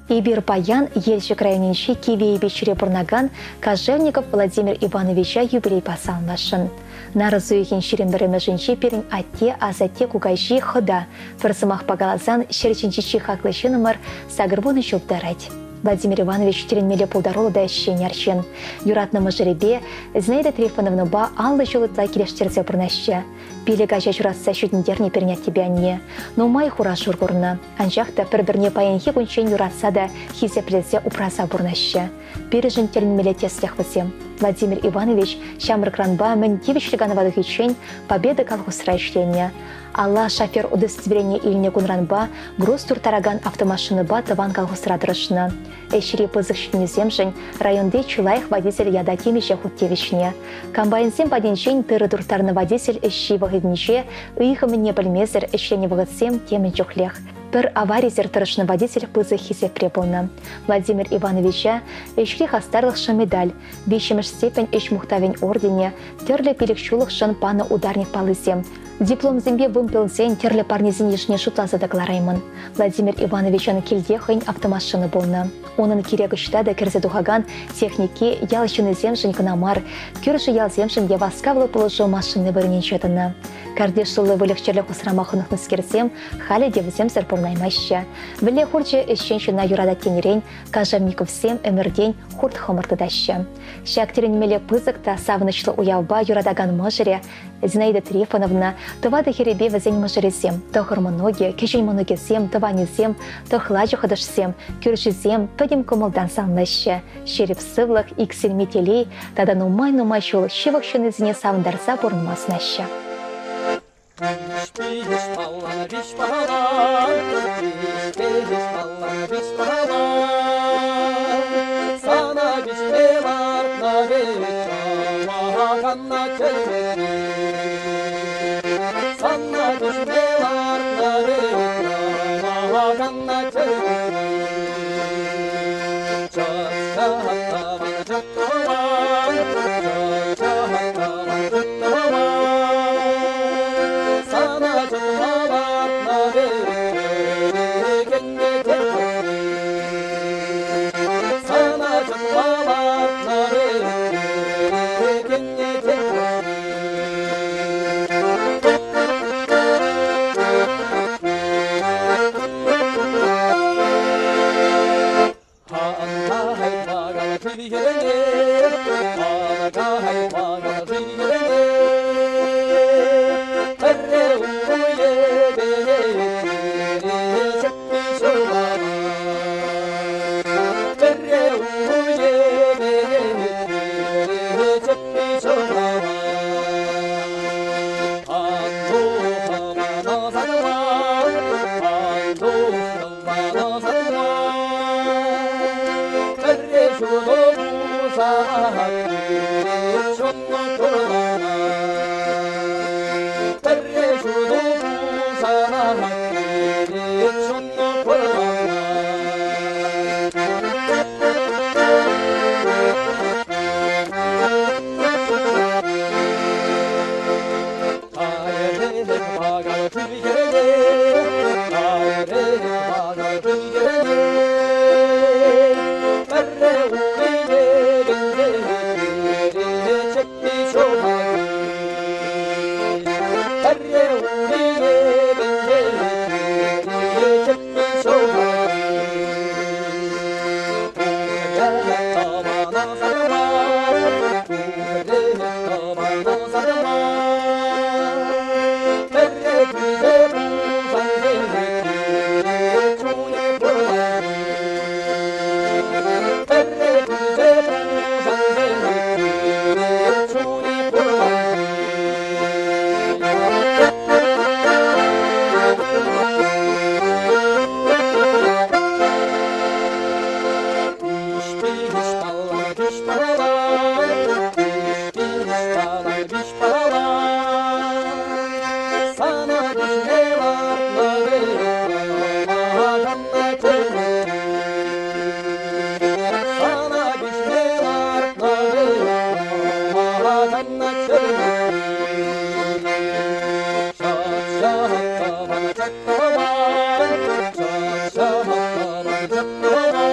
Ибир Баян, Ельчик районенші Кивей бешіре бұрнаган Кожевников Владимир Ивановича юбилей пасалмашын. Нарызу екен шерембірімі жынші перін атте азатте кугайши хыда. Бірсымақ пагалазан шерченчичи хаклышынымыр сагырбоны шоптарать. Владимир Иванович теренмелі пулдаролы да шенярчен. Юратнымы жеребе, Зинаида Трифоновна ба аллы жолытла келештерзе бұрнаща. Пелі гажа жүратса шүтіндерне пернят тебе не. Но май хура жұрғырна. Анжақта бір-бірне паянхи күншен юратса да хизеплезе упраса бұрнаща. Пережін теренмелі теслях візем. Владимир Иванович шамрыкранба мен девичлиганывадых ичень победы колхозра ишлене. Алла шофер удостоверение ильне кунранба груз туртараган автомашины ба тыван колхозра дырышны. Эшире пызыкшыне земжень районде чулайх водитель яда кемеше хуттевичне. Комбайнзем паденчень тыры туртарны водитель эшши вагыдниче ыйхымы не білмезір эшлене вагытсем темен чухлех. Бір аваризер тұрышны водитель пызы хисе препылны. Владимир Ивановича эшли хастарлық шы медаль, бешіміш степень эш мухтавен ордене, терлі пелікшулық шын паны ударник палызем. Диплом зембе вымпелзен терлі парнезін ешне шутлазы доклараймын. Владимир Ивановичан келдехын автомашыны болны. Оның керегішта да кірзе духаган техники ялшыны земшін кынамар, көрші ял земшін еваскавлы пылыжы машыны вырынен четыны. Кардешылы вылықчерлі қосырамақынық нұскерсем, халі девізем сәрпылнаймаща. Вілі хурчы ішченшіна юрада тенерен, Кожевников сем өмірден хурт хымыртыдаща. Шактеренмелі пызықта савынышлы уявба юрадаган mëжыре Зинаида Трифоновна тывады херебе візен mëжыресем, тұхыр мұноге, кешен мұногесем, тыванезем, тұхлажы қыдышсем, көршізем, пөдем көмілдан салнаща. Шеріп сывлық, иксел метелей, тада нумай-нумай шол шивықшыны зіне савындарса бұрынмаснаща. Come on.